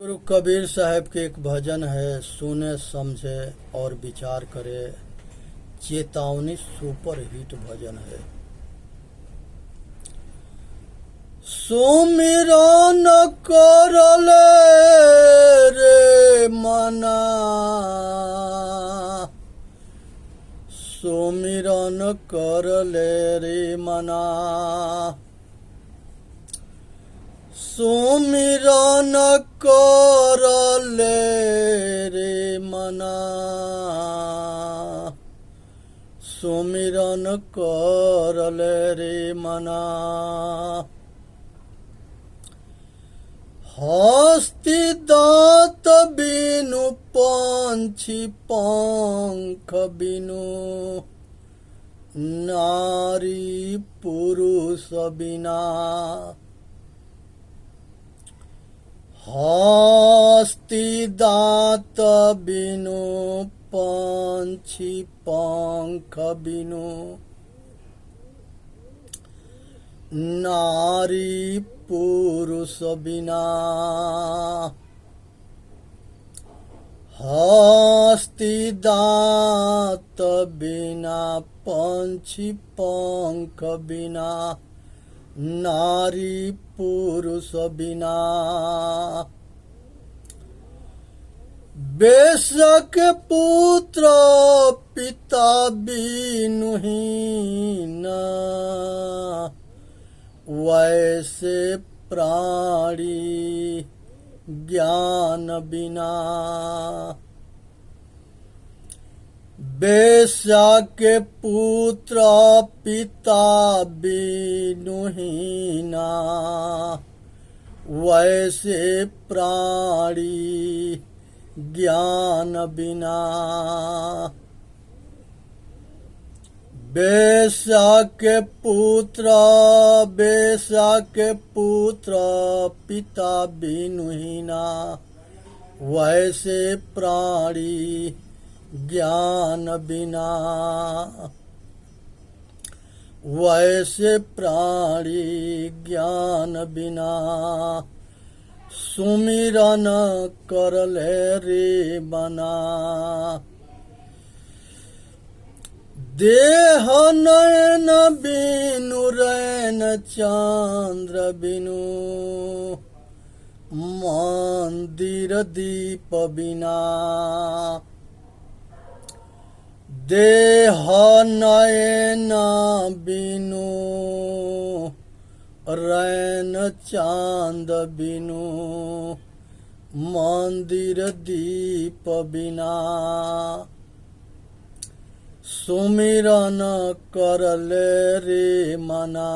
गुरु कबीर साहब के एक भजन है, सुने समझे और विचार करे। चेतावनी सुपर हिट भजन है। सुमिरन करले रे मना, सुमिरन करले रे मना, सुमिरन करले रे मना, सुमिरन करले रे मना। हस्ती दांत बिनु पंछी पंख बिनु, नारी पुरुष बिना। हस्ती दांत बिनु पंछी पंख बिनु, नारी पुरुष बिना। हस्ती दांत बिना पंछी पंख बिना, नारी पुरुष बिना। बेशक पुत्र पिता बिनु हीन, वैसे प्राणी ज्ञान बिना। बेशक पुत्र पिता बिनु हीना, वैसे प्राणी ज्ञान बिना। बेशक पुत्र पिता बिनु हीना, वैसे प्राणी ज्ञान बिना। वैसे प्राणी ज्ञान बिना। सुमिरन करले रे मना, देह नयन बिनु रैन चंद्र बिनु, मंदिर दीप बिना। देह नयन बिनु रैन चांद बिनु, मंदिर दीप बिना। सुमिरन करले रे मना,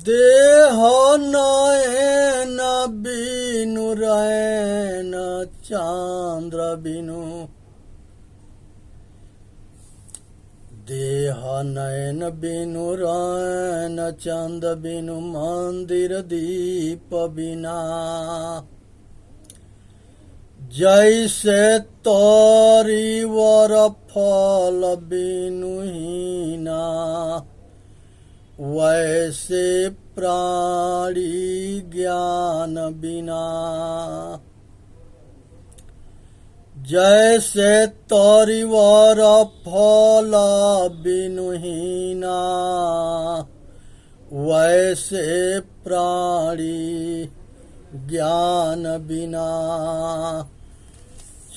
देह नयन बिनु रैन चंद्र बिनु। देह नयन बिनु रैन चंद बिनु, मंदिर दीप बिना। जैसे तोरी वर फल बिनु हीना, वैसे प्राणी ज्ञान बिना। जैसे तोरी वर फल बिनु हीना, वैसे प्राणी ज्ञान बिना।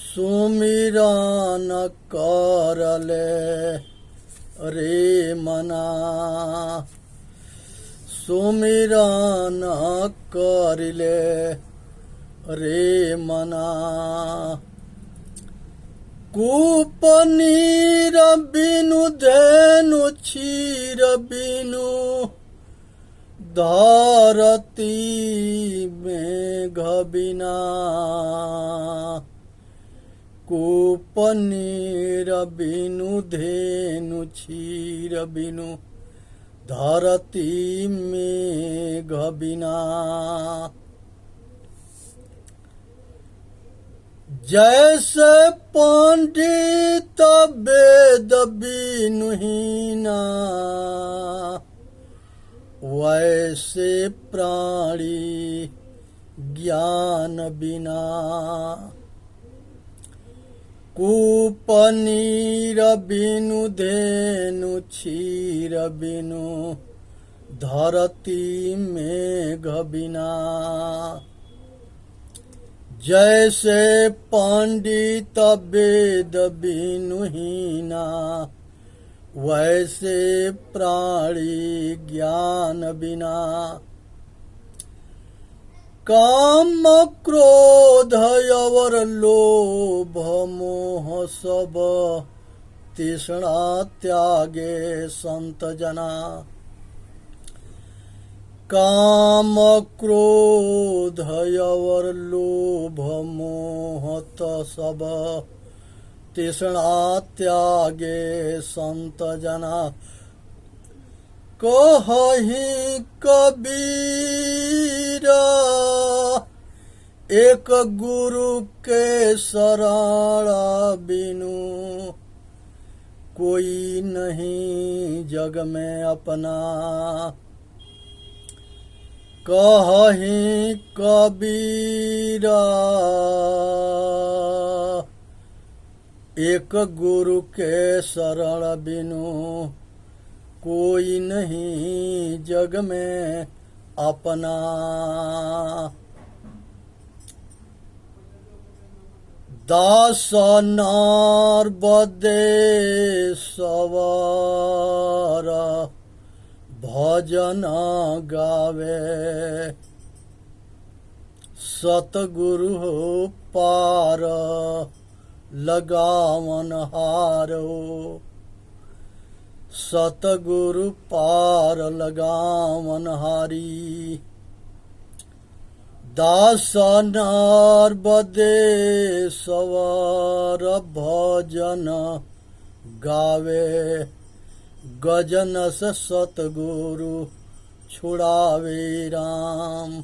सुमिरन करले रे मना, सुमिरन करले रे मना। कूपनीर बिनु धेनु क्षीर बिनु, धरती मेघ बिना। कूपनीर बिनु धेनु क्षीर बिनु, धरती मेघ बिना। जैसे पंडित वेद बिनु हीना, वैसे प्राणी ज्ञान बिना। कूपनीर बिनु धेनु क्षीर बिनु धरती मेघ बिना। जैसे पंडित वेद बिनु हीना वैसे प्राणी ज्ञान बिना। काम क्रोध और लोभ मोह सब तृष्णा त्यागे संत जना। काम क्रोध और लोभ मोह सब तृष्णा त्यागे संत जना। कहि कबीर एक गुरु के शरण बिनु कोई नहीं जग में अपना। कहि कबीर एक गुरु के शरण बिनु कोई नहीं जग में अपना। दास नार बदे सवार भजन गावे। सतगुरु हो पार लगावन हारो। सतगुरु पार लगावन हारी। दास नार बदे सवार भजन गावे। गजन से सतगुरु छुड़ावे राम।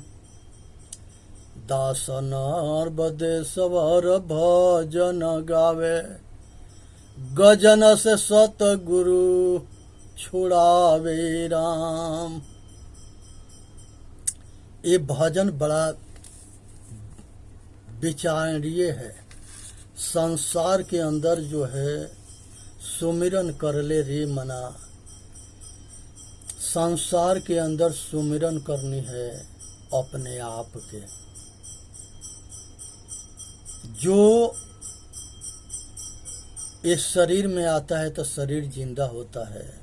दास नार बदे सवार भजन गावे। गजन से सतगुरु छुड़ावे राम। ये भजन बड़ा विचारणीय है। संसार के अंदर जो है सुमिरन कर ले रे मना। संसार के अंदर सुमिरन करनी है अपने आप के। जो इस शरीर में आता है तो शरीर जिंदा होता है,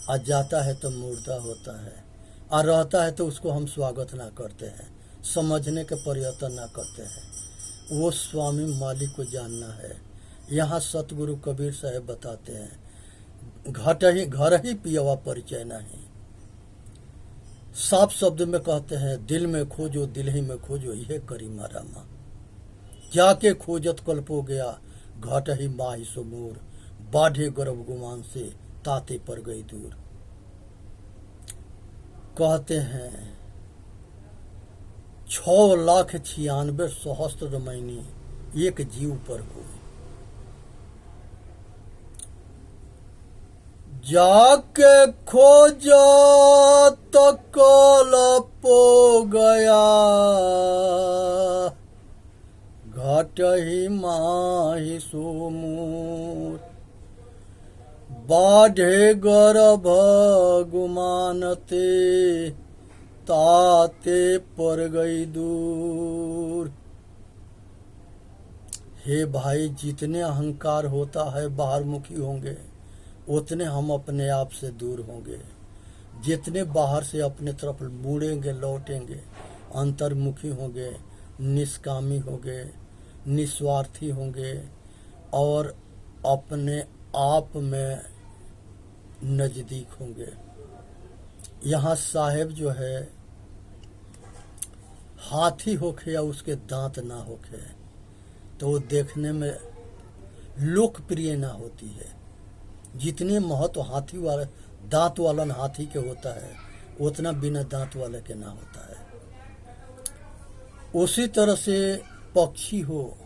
और जाता है तो मुर्दा होता है, और रहता है तो उसको हम स्वागत ना करते हैं, समझने के प्रयत्न ना करते हैं। वो स्वामी मालिक को जानना है। यहाँ सतगुरु कबीर साहब बताते हैं घर ही पियवा परिचय नहीं। साफ शब्द में कहते हैं दिल में खोजो दिल ही में खोजो यह करी मारा माँ। जाके खोजत कल्पो गया घट ही माही सो मोर। बाढ़े गर्भ गुमान से ताते पर गई दूर। कहते हैं 6,96,000 सहस्त्र रमैनी एक जीव पर हुई। जाके खोजा तो कलपो गया घट ही माही सोमूर। बाढ़े गर्भ गुमानते ताते पर गई दूर। हे भाई, जितने अहंकार होता है बाहरमुखी होंगे उतने हम अपने आप से दूर होंगे। जितने बाहर से अपने तरफ मुड़ेंगे लौटेंगे, अंतर्मुखी होंगे, निष्कामी होंगे, निस्वार्थी होंगे और अपने आप में नजदीक होंगे। यहाँ साहेब जो है हाथी होखे या उसके दांत ना होखे तो वो देखने में लोकप्रिय ना होती है। जितने महत्व हाथी वाले दांत वाला हाथी के होता है उतना बिना दांत वाले के ना होता है। उसी तरह से पक्षी हो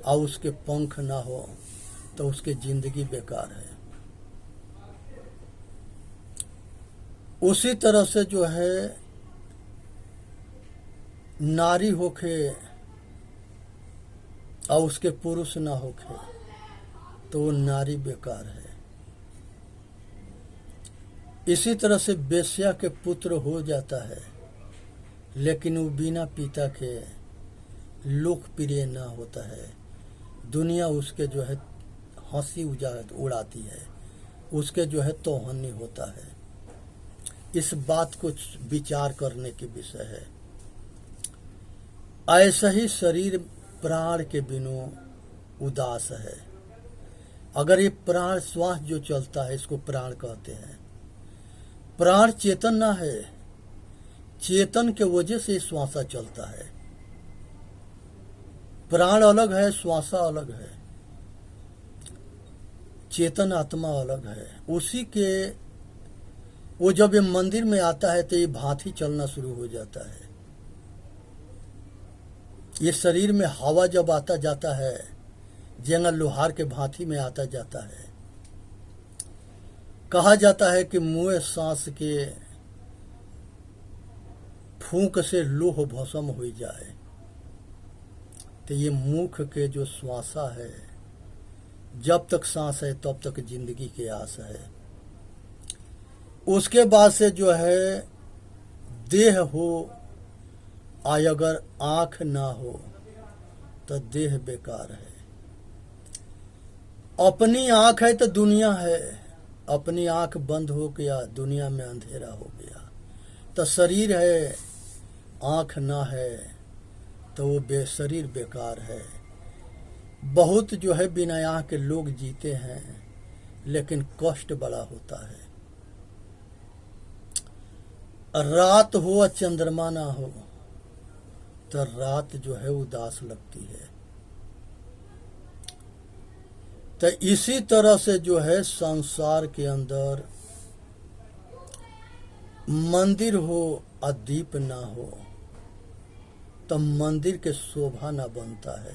और उसके पंख ना हो तो उसकी जिंदगी बेकार है। उसी तरह से जो है नारी होखे और उसके पुरुष ना होखे तो वो नारी बेकार है। इसी तरह से वेश्या के पुत्र हो जाता है लेकिन वो बिना पिता के लोकप्रिय ना होता है, दुनिया उसके जो है हंसी उड़ाती है, उसके जो है तोहनी होता है। इस बात को विचार करने की विषय है। ऐसा ही शरीर प्राण के बिनु उदास है। अगर ये प्राण श्वास जो चलता है इसको प्राण कहते हैं। प्राण चेतन ना है, चेतन के वजह से श्वासा चलता है। प्राण अलग है, श्वासा अलग है, चेतन आत्मा अलग है। उसी के वो जब ये मंदिर में आता है तो ये भांति चलना शुरू हो जाता है। ये शरीर में हवा जब आता जाता है जेंगा लोहार के भांति में आता जाता है। कहा जाता है कि मुँह सांस के फूंक से लोह भस्म हो जाए। तो ये मुख के जो श्वासा है, जब तक सांस है तब तक जिंदगी की आस है। उसके बाद से जो है देह हो, आय अगर आंख ना हो तो देह बेकार है। अपनी आंख है तो दुनिया है, अपनी आंख बंद हो गया दुनिया में अंधेरा हो गया। तो शरीर है, आंख ना है तो वो शरीर बेकार है। बहुत जो है बिना आंख के लोग जीते हैं लेकिन कष्ट बड़ा होता है। रात हो और चंद्रमा ना हो तो रात जो है उदास लगती है। तो इसी तरह से जो है संसार के अंदर मंदिर हो और दीप ना हो तो मंदिर के शोभा ना बनता है।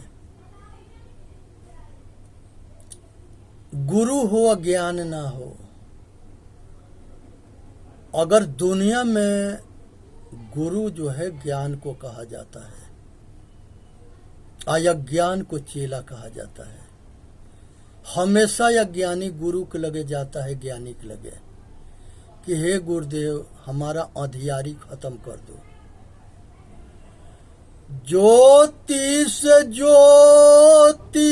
गुरु हो और ज्ञान ना हो। अगर दुनिया में गुरु जो है ज्ञान को कहा जाता है या ज्ञान को चेला कहा जाता है। हमेशा या ज्ञानी गुरु के लगे जाता है, ज्ञानी के लगे कि हे गुरुदेव हमारा अंधियारी खत्म कर दो। ज्योति से ज्योति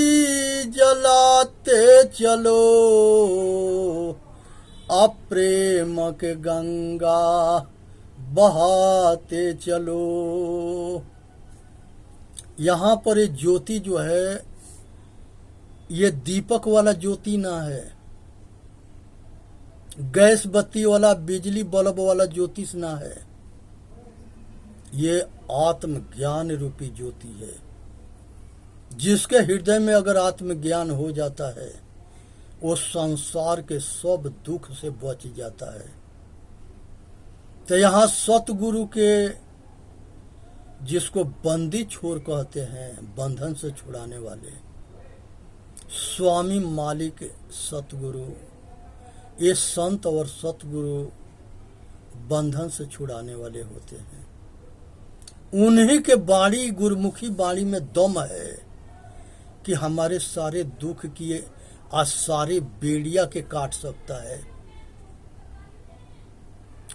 जलाते चलो, अप्रेम के गंगा बहाते चलो। यहाँ पर ये ज्योति जो है ये दीपक वाला ज्योति ना है, गैस बत्ती वाला बिजली बल्ब वाला ज्योतिष ना है। ये आत्मज्ञान रूपी ज्योति है। जिसके हृदय में अगर आत्मज्ञान हो जाता है वो संसार के सब दुख से बच जाता है। तो यहाँ सतगुरु के, जिसको बंदी छोर कहते हैं, बंधन से छुड़ाने वाले, स्वामी मालिक सतगुरु, ये संत और सतगुरु बंधन से छुड़ाने वाले होते हैं। उन्हीं के बाणी, गुरुमुखी बाणी में दम है कि हमारे सारे दुख किए आज सारे बेड़िया के काट सकता है।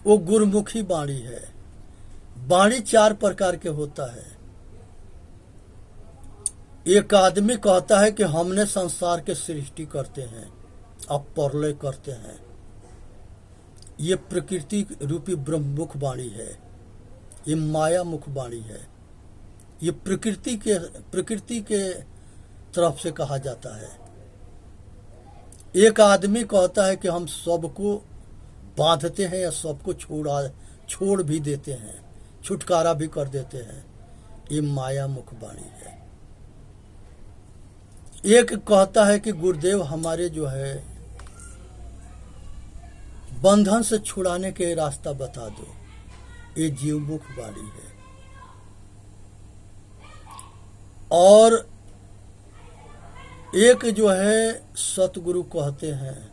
वो गुरुमुखी बाणी है। बाणी 4 प्रकार के होता है। एक आदमी कहता है कि हमने संसार के सृष्टि करते हैं, अब प्रलय करते हैं। ये प्रकृति रूपी ब्रह्ममुख वाणी है, ये माया मुख वाणी है। ये प्रकृति के तरफ से कहा जाता है। एक आदमी कहता है कि हम सबको बांधते हैं या सबको छोड़ भी देते हैं, छुटकारा भी कर देते हैं। ये माया मुख वाणी है। एक कहता है कि गुरुदेव हमारे जो है बंधन से छुड़ाने के रास्ता बता दो। ये जीवमुख वाणी है। और एक जो है सतगुरु कहते हैं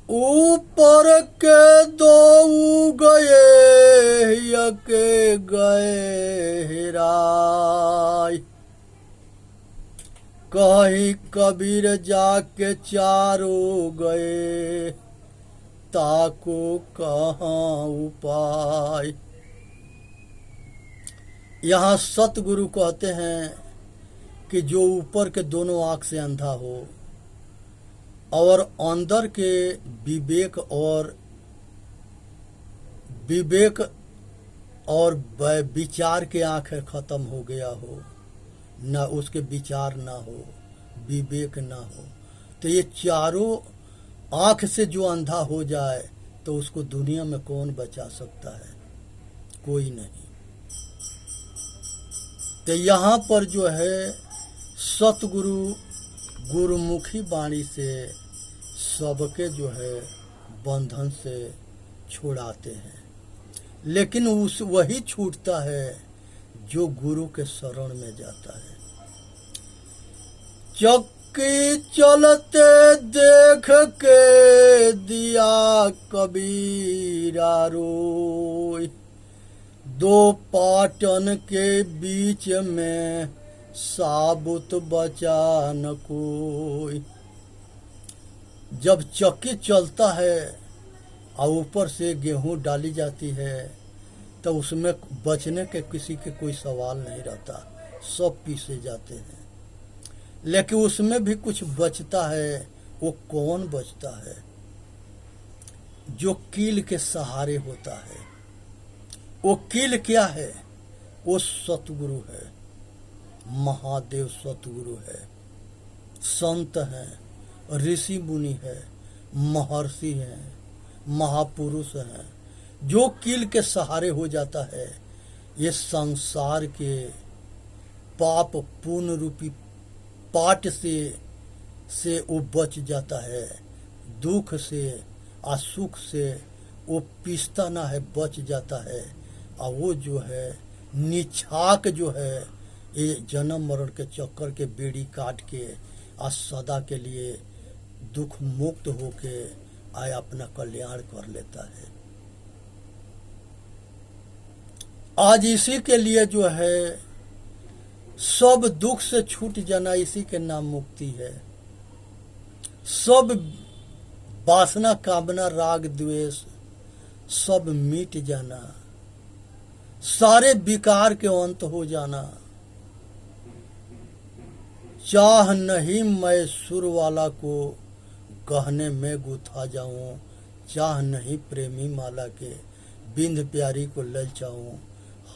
ऊपर के दो गए यके गए हेराय, कहीं कबीर जाके चारों गए, ताको कहाँ उपाय। यहाँ सतगुरु कहते हैं कि जो ऊपर के दोनों आंख से अंधा हो और अंदर के विवेक और विचार के आंखें खत्म हो गया हो, ना उसके विचार ना हो, विवेक ना हो, तो ये चारों आंख से जो अंधा हो जाए तो उसको दुनिया में कौन बचा सकता है? कोई नहीं। तो यहाँ पर जो है सतगुरु गुरुमुखी वाणी से सबके जो है बंधन से छुड़ाते हैं, लेकिन वही छूटता है जो गुरु के शरण में जाता है। चक्की चलते देख के दिया कबीरा रोय, दो पाटन के बीच में साबुत बचा न कोई। जब चक्की चलता है और ऊपर से गेहूं डाली जाती है तो उसमें बचने के किसी के कोई सवाल नहीं रहता, सब पीसे जाते हैं। लेकिन उसमें भी कुछ बचता है, वो कौन बचता है? जो कील के सहारे होता है। वो कील क्या है? वो सतगुरु है, महादेव सतगुरु है, संत हैं, ऋषि मुनि है, महर्षि हैं, महापुरुष हैं। जो कील के सहारे हो जाता है, ये संसार के पाप पुण्य रूपी पाट से वो बच जाता है, दुख से असुख से वो पीसता ना है, बच जाता है। और वो जो है निछाक जो है ये जन्म मरण के चक्कर के बेड़ी काट के आज सदा के लिए दुख मुक्त होके आय अपना कल्याण कर लेता है। आज इसी के लिए जो है सब दुख से छूट जाना, इसी के नाम मुक्ति है। सब वासना कामना राग द्वेष सब मिट जाना, सारे विकार के अंत हो जाना। चाह नहीं मैं सुर वाला को गहने में गुथा जाऊं, चाह नहीं प्रेमी माला के बिंद प्यारी को ललचाऊं।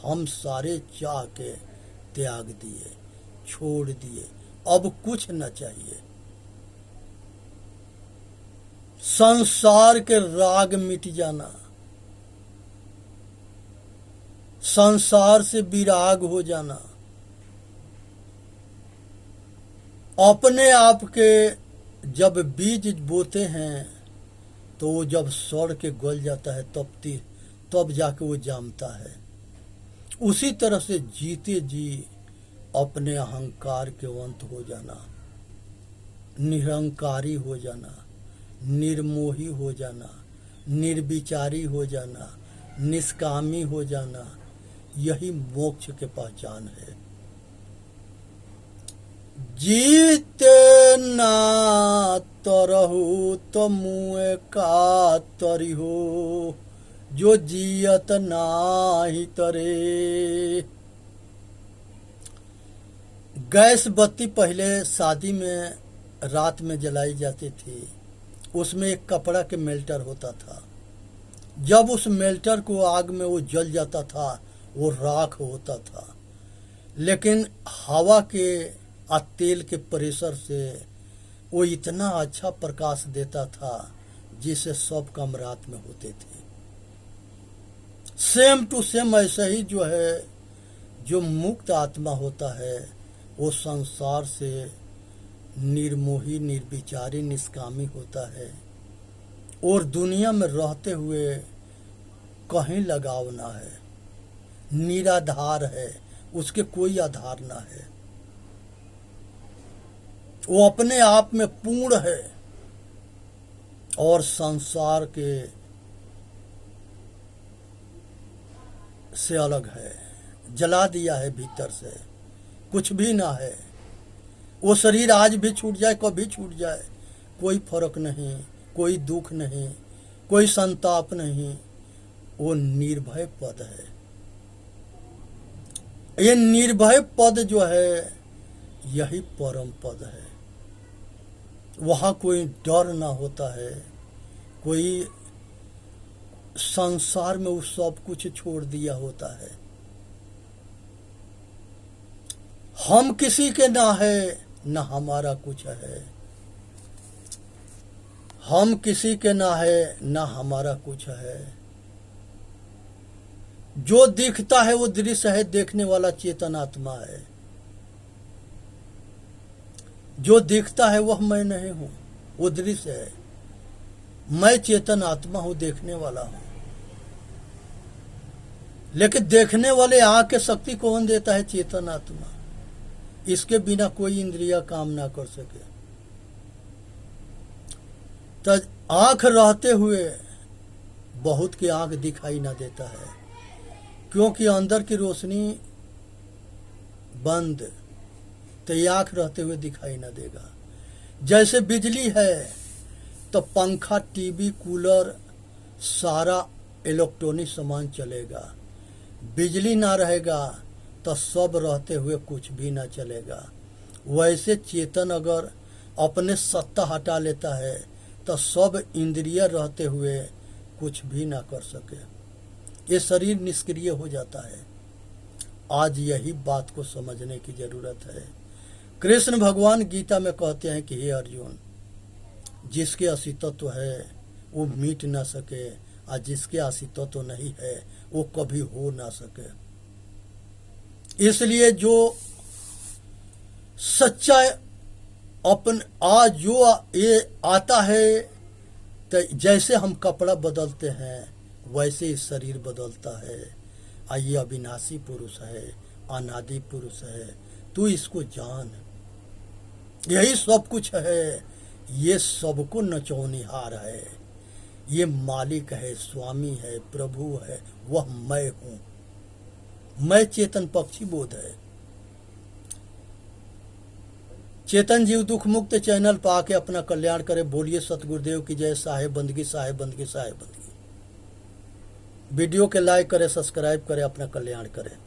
हम सारे चाह के त्याग दिए, छोड़ दिए, अब कुछ न चाहिए। संसार के राग मिट जाना, संसार से विराग हो जाना, अपने आप के जब बीज बोते हैं तो वो जब सड़ के गल जाता है तब जाके वो जामता है। उसी तरह से जीते जी अपने अहंकार के अंत हो जाना, निरंकारी हो जाना, निर्मोही हो जाना, निर्विचारी हो जाना, निष्कामी हो जाना, यही मोक्ष के पहचान है। जीते ना तरहु तो मुँह का तरी हो, जो जियत नाही तरे। गैस बत्ती पहले शादी में रात में जलाई जाती थी, उसमें एक कपड़ा के मेल्टर होता था। जब उस मेल्टर को आग में वो जल जाता था वो राख होता था, लेकिन हवा के और तेल के प्रेशर से वो इतना अच्छा प्रकाश देता था जिससे सब काम रात में होते थे। सेम टू सेम ऐसा ही जो है जो मुक्त आत्मा होता है वो संसार से निर्मोही निर्विचारी निष्कामी होता है और दुनिया में रहते हुए कहीं लगाव ना है, निराधार है, उसके कोई आधार ना है। वो अपने आप में पूर्ण है और संसार के से अलग है, जला दिया है भीतर से, कुछ भी ना है। वो शरीर आज भी छूट जाए, कभी छूट जाए, कोई फर्क नहीं, कोई दुख नहीं, कोई संताप नहीं। वो निर्भय पद है। ये निर्भय पद जो है यही परम पद है। वहां कोई डर ना होता है, कोई संसार में वो सब कुछ छोड़ दिया होता है। हम किसी के ना है, ना हमारा कुछ है। हम किसी के ना है, ना हमारा कुछ है। जो दिखता है वो दृश्य है, देखने वाला चेतन आत्मा है। जो दिखता है वह मैं नहीं हूं, वो दृश्य है। मैं चेतन आत्मा हूं, देखने वाला हूं। लेकिन देखने वाले आंख के शक्ति कौन देता है? चेतन आत्मा। इसके बिना कोई इंद्रिया काम ना कर सके। तो आंख रहते हुए बहुत की आंख दिखाई ना देता है, क्योंकि अंदर की रोशनी बंद, तो ये आंख रहते हुए दिखाई ना देगा। जैसे बिजली है तो पंखा, टीवी, कूलर, सारा इलेक्ट्रॉनिक सामान चलेगा। बिजली ना रहेगा तो सब रहते हुए कुछ भी ना चलेगा। वैसे चेतन अगर अपने सत्ता हटा लेता है तो सब इंद्रिय रहते हुए कुछ भी ना कर सके। ये शरीर निष्क्रिय हो जाता है। आज यही बात को समझने की जरूरत है। कृष्ण भगवान गीता में कहते हैं कि हे अर्जुन, जिसके अस्तित्व है वो मिट ना सके, और जिसके अस्तित्व नहीं है वो कभी हो ना सके। इसलिए जो सच्चा अपन आज जो ये आता है, तो जैसे हम कपड़ा बदलते हैं वैसे ही शरीर बदलता है। और ये अविनाशी पुरुष है, अनादि पुरुष है। तू इसको जान, यही सब कुछ है। ये सबको नचौनिहार है, ये मालिक है, स्वामी है, प्रभु है, वह मैं हूं। मैं चेतन पक्षी बोध है। चेतन जीव दुख मुक्त चैनल पर आके अपना कल्याण करे। बोलिए सतगुरुदेव की जय। साहेब बंदगी, साहेब बंदगी, साहेब बंदगी। वीडियो के लाइक करें, सब्सक्राइब करें, अपना कल्याण करें।